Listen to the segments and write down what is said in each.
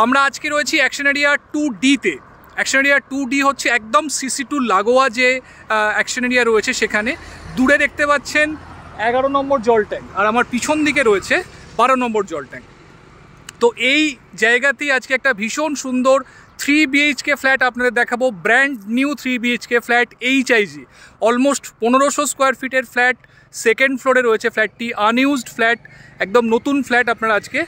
আমরা আজকে রয়েছি অ্যাকশন এরিয়া 2D-তে। অ্যাকশন এরিয়া 2D হচ্ছে একদম CC2 লাগোয়া যে অ্যাকশন এরিয়া রয়েছে সেখানে। দূরে দেখতে পাচ্ছেন 11 নম্বর জল ট্যাঙ্ক, আর আমার পিছন দিকে রয়েছে 12 নম্বর জল ট্যাঙ্ক। তো এই জায়গাতেই আজকে একটা ভীষণ সুন্দর 3 BHK ফ্ল্যাট আপনাদের দেখাবো। Brand new 3 BHK flat, HIG, almost 1500 square ফিটের ফ্ল্যাট। সেকেন্ড ফ্লোরে রয়েছে ফ্ল্যাটটি, আনইউজড ফ্ল্যাট, একদম নতুন ফ্ল্যাট আপনারা আজকে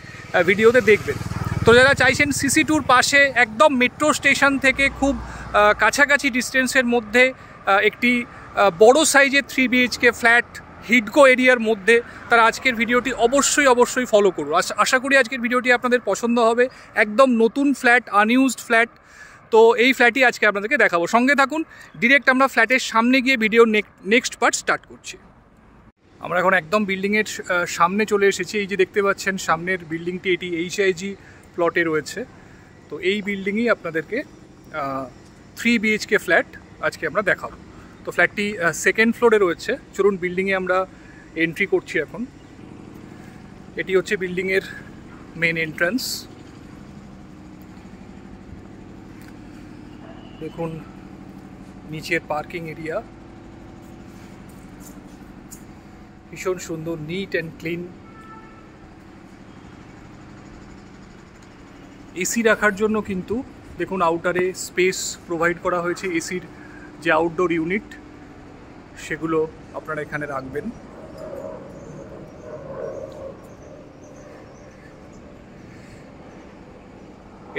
ভিডিওতে দেখবেন। তো যারা চাইছেন CC2-র পাশে একদম মেট্রো স্টেশন থেকে খুব কাছাকাছি ডিস্টেন্সের মধ্যে একটি বড় সাইজের 3 BHK ফ্ল্যাট হিডকো এরিয়ার মধ্যে, তারা আজকের ভিডিওটি অবশ্যই ফলো করুন। আশা করি আজকের ভিডিওটি আপনাদের পছন্দ হবে। একদম নতুন ফ্ল্যাট, আনইউজড ফ্ল্যাট। তো এই ফ্ল্যাটই আজকে আপনাদেরকে দেখাবো, সঙ্গে থাকুন। ডিরেক্ট আমরা ফ্ল্যাটের সামনে গিয়ে ভিডিওর নেক্সট পার্ট স্টার্ট করছি। আমরা এখন একদম বিল্ডিংয়ের সামনে চলে এসেছি। এই যে দেখতে পাচ্ছেন সামনের বিল্ডিংটি, এটি HIG প্লটে রয়েছে। তো এই বিল্ডিংই আপনাদেরকে 3 BHK ফ্ল্যাট আজকে আমরা দেখাবো। তো ফ্ল্যাটটি সেকেন্ড ফ্লোরে রয়েছে। চলুন বিল্ডিংয়ে আমরা এন্ট্রি করছি এখন। এটি হচ্ছে বিল্ডিংয়ের মেন এন্ট্রান্স। দেখুন নিচের পার্কিং এরিয়া, ভীষণ সুন্দর, নিট অ্যান্ড ক্লিন। এসি রাখার জন্য কিন্তু দেখুন আউটারে স্পেস প্রোভাইড করা হয়েছে। এসির যে আউটডোর ইউনিট সেগুলো আপনারা এখানে রাখবেন।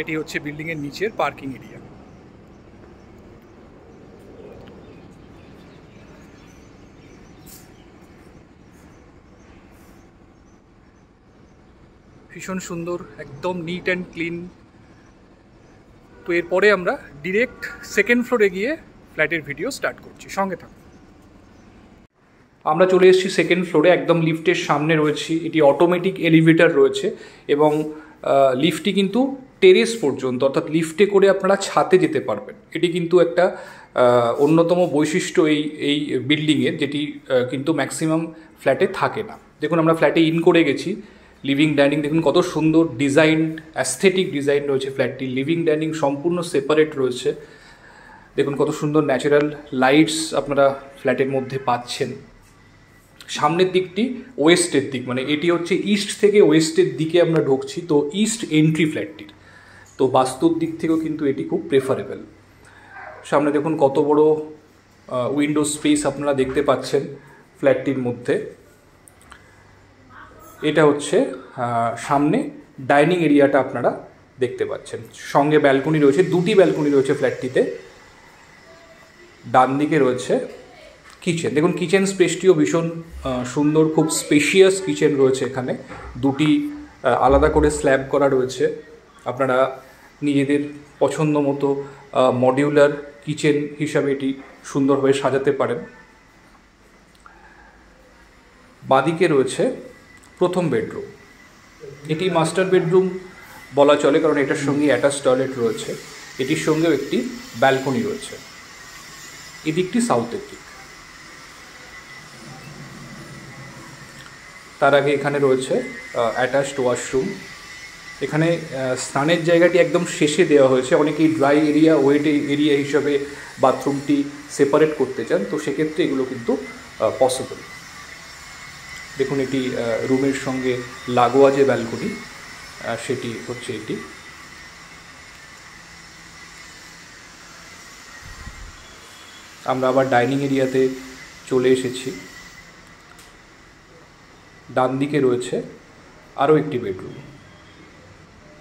এটি হচ্ছে বিল্ডিংয়ের নিচের পার্কিং এরিয়া। ভীষণ সুন্দর, একদম নিট অ্যান্ড ক্লিন। তো এরপরে আমরা ডিরেক্ট সেকেন্ড ফ্লোরে গিয়ে ফ্ল্যাটের ভিডিও স্টার্ট করছি, সঙ্গে থাকুন। আমরা চলে এসেছি সেকেন্ড ফ্লোরে, একদম লিফটের সামনে রয়েছি। এটি অটোমেটিক এলিভেটর রয়েছে এবং লিফটটি কিন্তু টেরেস পর্যন্ত, অর্থাৎ লিফটে করে আপনারা ছাদে যেতে পারবেন। এটি কিন্তু একটা অন্যতম বৈশিষ্ট্য এই বিল্ডিংয়ের, যেটি কিন্তু ম্যাক্সিমাম ফ্ল্যাটে থাকে না। দেখুন আমরা ফ্ল্যাটে ইন করে গেছি। লিভিং ডাইনিং দেখুন কত সুন্দর ডিজাইন, অ্যাস্থেটিক ডিজাইন রয়েছে ফ্ল্যাটটি। লিভিং ডাইনিং সম্পূর্ণ সেপারেট রয়েছে। দেখুন কত সুন্দর ন্যাচারাল লাইটস আপনারা ফ্ল্যাটের মধ্যে পাচ্ছেন। সামনের দিকটি ওয়েস্টের দিক, মানে এটি হচ্ছে ইস্ট থেকে ওয়েস্টের দিকে আমরা ঢুকছি। তো ইস্ট এন্ট্রি ফ্ল্যাটটির, তো বাস্তুর দিক থেকেও কিন্তু এটি খুব প্রেফারেবল। সামনে দেখুন কত বড় উইন্ডো স্পেস আপনারা দেখতে পাচ্ছেন ফ্ল্যাটটির মধ্যে। এটা হচ্ছে সামনে ডাইনিং এরিয়াটা আপনারা দেখতে পাচ্ছেন। সঙ্গে ব্যালকনি রয়েছে, দুটি ব্যালকনি রয়েছে ফ্ল্যাটটিতে। ডান দিকে রয়েছে কিচেন। দেখুন কিচেন স্পেসটিও ভীষণ সুন্দর, খুব স্পেশিয়াস কিচেন রয়েছে এখানে। দুটি আলাদা করে স্ল্যাব করা রয়েছে। আপনারা নিজেদের পছন্দ মতো মডিউলার কিচেন হিসাবে এটি সুন্দরভাবে সাজাতে পারেন। বাঁদিকে রয়েছে প্রথম বেডরুম। এটি মাস্টার বেডরুম বলা চলে, কারণ এটার সঙ্গে অ্যাটাচ টয়লেট রয়েছে। এটির সঙ্গেও একটি ব্যালকনি রয়েছে। এদিকটি সাউথের দিক। তার আগে এখানে রয়েছে অ্যাটাচড ওয়াশরুম। এখানে স্নানের জায়গাটি একদম শেষে দেওয়া হয়েছে। অনেকেই ড্রাই এরিয়া, ওয়েট এরিয়া হিসাবে বাথরুমটি সেপারেট করতে চান, তো সেক্ষেত্রে এগুলো কিন্তু পসিবল। দেখুন এটি রুমের সঙ্গে লাগোয়া যে ব্যালকনি, সেটি হচ্ছে এটি। আমরা আবার ডাইনিং এরিয়াতে চলে এসেছি। ডান দিকে রয়েছে আরও একটি বেডরুম।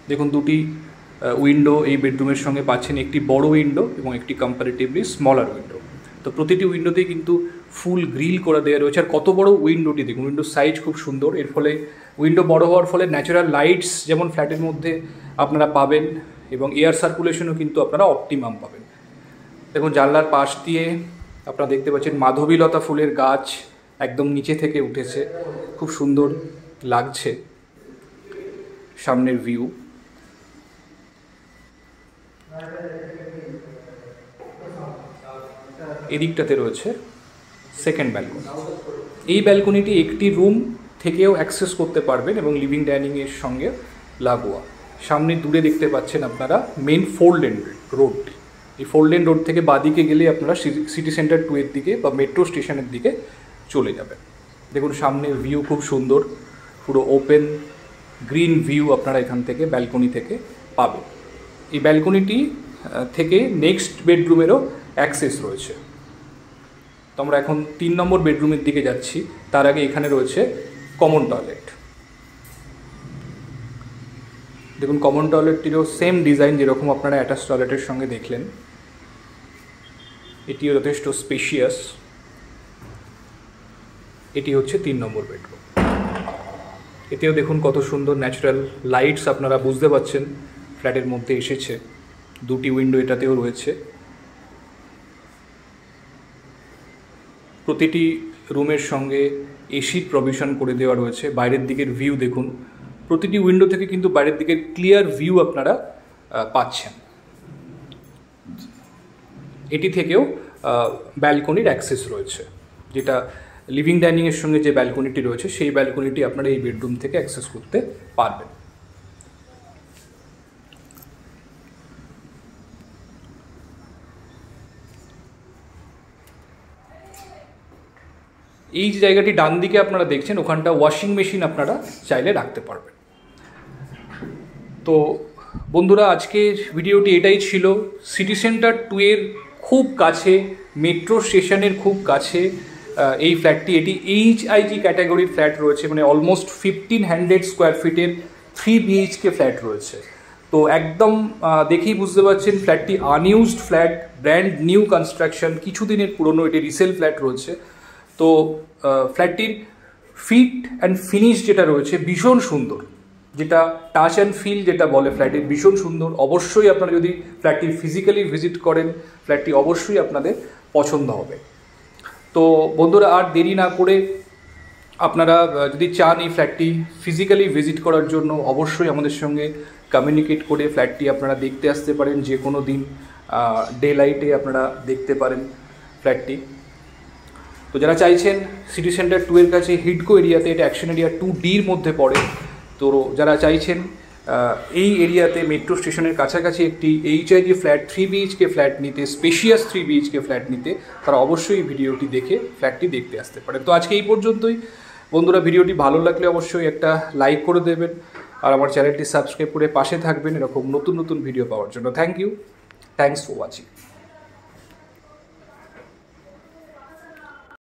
দেখুন দুটি উইন্ডো এই বেডরুমের সঙ্গে পাচ্ছেন, একটি বড় উইন্ডো এবং একটি কম্পারেটিভলি স্মলার উইন্ডো। তো প্রতিটি উইন্ডোতেই কিন্তু ফুল গ্রিল করে দেওয়া রয়েছে। আর কত বড় উইন্ডোটি দেখুন, উইন্ডোর সাইজ খুব সুন্দর। এর ফলে উইন্ডো বড় হওয়ার ফলে ন্যাচারাল লাইটস যেমন ফ্ল্যাটের মধ্যে আপনারা পাবেন, এবং এয়ার সার্কুলেশনও কিন্তু আপনারা অপটিমাম পাবেন। দেখুন জানলার পাশ দিয়ে আপনারা দেখতে পাচ্ছেন মাধবীলতা ফুলের গাছ একদম নিচে থেকে উঠেছে, খুব সুন্দর লাগছে সামনের ভিউ। এদিকটাতে রয়েছে সেকেন্ড ব্যালকনি। এই ব্যালকনিটি একটি রুম থেকেও অ্যাক্সেস করতে পারবেন এবং লিভিং ডাইনিংয়ের সঙ্গে লাগোয়া। সামনে দূরে দেখতে পাচ্ছেন আপনারা মেন 4 লেন রোড। এই 4 লেন রোড থেকে বাঁদিকে গেলে আপনারা সিটি সেন্টার 2 এর দিকে বা মেট্রো স্টেশনের দিকে চলে যাবেন। দেখুন সামনে ভিউ খুব সুন্দর, পুরো ওপেন গ্রিন ভিউ আপনারা এখান থেকে ব্যালকনি থেকে পাবেন। এই ব্যালকনিটি থেকে নেক্সট বেডরুমেরও অ্যাক্সেস রয়েছে। তো আমরা এখন 3 নম্বর বেডরুমের দিকে যাচ্ছি। তার আগে এখানে রয়েছে কমন টয়লেট। দেখুন কমন টয়লেটটিরও সেম ডিজাইন যেরকম আপনারা অ্যাটাচ টয়লেটের সঙ্গে দেখলেন, এটিও যথেষ্ট স্পেশিয়াস। এটি হচ্ছে 3 নম্বর বেডরুম। এতেও দেখুন কত সুন্দর ন্যাচারাল লাইটস আপনারা বুঝতে পাচ্ছেন ফ্ল্যাটের মধ্যে এসেছে। 2টি উইন্ডো এটাতেও রয়েছে। প্রতিটি রুমের সঙ্গে এসির প্রভিশন করে দেওয়া রয়েছে। বাইরের দিকের ভিউ দেখুন, প্রতিটি উইন্ডো থেকে কিন্তু বাইরের দিকের ক্লিয়ার ভিউ আপনারা পাচ্ছেন। এটি থেকেও ব্যালকনির অ্যাক্সেস রয়েছে, যেটা লিভিং ডাইনিংয়ের সঙ্গে যে ব্যালকনিটি রয়েছে সেই ব্যালকনিটি আপনারা এই বেডরুম থেকে অ্যাক্সেস করতে পারবেন। এই যে জায়গাটি ডান দিকে আপনারা দেখছেন, ওখানটা ওয়াশিং মেশিন আপনারা চাইলে রাখতে পারবেন। তো বন্ধুরা, আজকের ভিডিওটি এটাই ছিল। সিটি সেন্টার 2 এর খুব কাছে, মেট্রো স্টেশনের খুব কাছে এই ফ্ল্যাটটি। এটি HIG ক্যাটাগরির ফ্ল্যাট রয়েছে, মানে অলমোস্ট 1500 স্কোয়ার ফিটের 3 BHK ফ্ল্যাট রয়েছে। তো একদম দেখেই বুঝতে পারছেন ফ্ল্যাটটি unused flat, brand new construction, কিছুদিনের পুরনো, এটি রিসেল ফ্ল্যাট রয়েছে। তো ফ্ল্যাটটির ফিট অ্যান্ড ফিনিশ যেটা রয়েছে ভীষণ সুন্দর, যেটা টাচ অ্যান্ড ফিল যেটা বলে ফ্ল্যাটের, ভীষণ সুন্দর। অবশ্যই আপনারা যদি ফ্ল্যাটটি ফিজিক্যালি ভিজিট করেন, ফ্ল্যাটটি অবশ্যই আপনাদের পছন্দ হবে। তো বন্ধুরা, আর দেরি না করে আপনারা যদি চান এই ফ্ল্যাটটি ফিজিক্যালি ভিজিট করার জন্য, অবশ্যই আমাদের সঙ্গে কমিউনিকেট করে ফ্ল্যাটটি আপনারা দেখতে আসতে পারেন। যে কোনো দিন ডে লাইটে আপনারা দেখতে পারেন ফ্ল্যাটটি। তো যারা চাইছেন সিটি সেন্টার 2 এর কাছে হিডকো এরিয়াতে, এটা অ্যাকশন এরিয়া 2Dর মধ্যে পড়ে, তো যারা চাইছেন এই এরিয়াতে মেট্রো স্টেশনের কাছাকাছি একটি HIG ফ্ল্যাট 3 BHK ফ্ল্যাট নিতে, স্পেশিয়াস 3 BHK ফ্ল্যাট নিতে, তারা অবশ্যই ভিডিওটি দেখে ফ্ল্যাটটি দেখতে আসতে পারেন। তো আজকে এই পর্যন্তই বন্ধুরা। ভিডিওটি ভালো লাগলে অবশ্যই একটা লাইক করে দেবেন, আর আমার চ্যানেলটি সাবস্ক্রাইব করে পাশে থাকবেন এরকম নতুন নতুন ভিডিও পাওয়ার জন্য। Thank you, thanks for watching.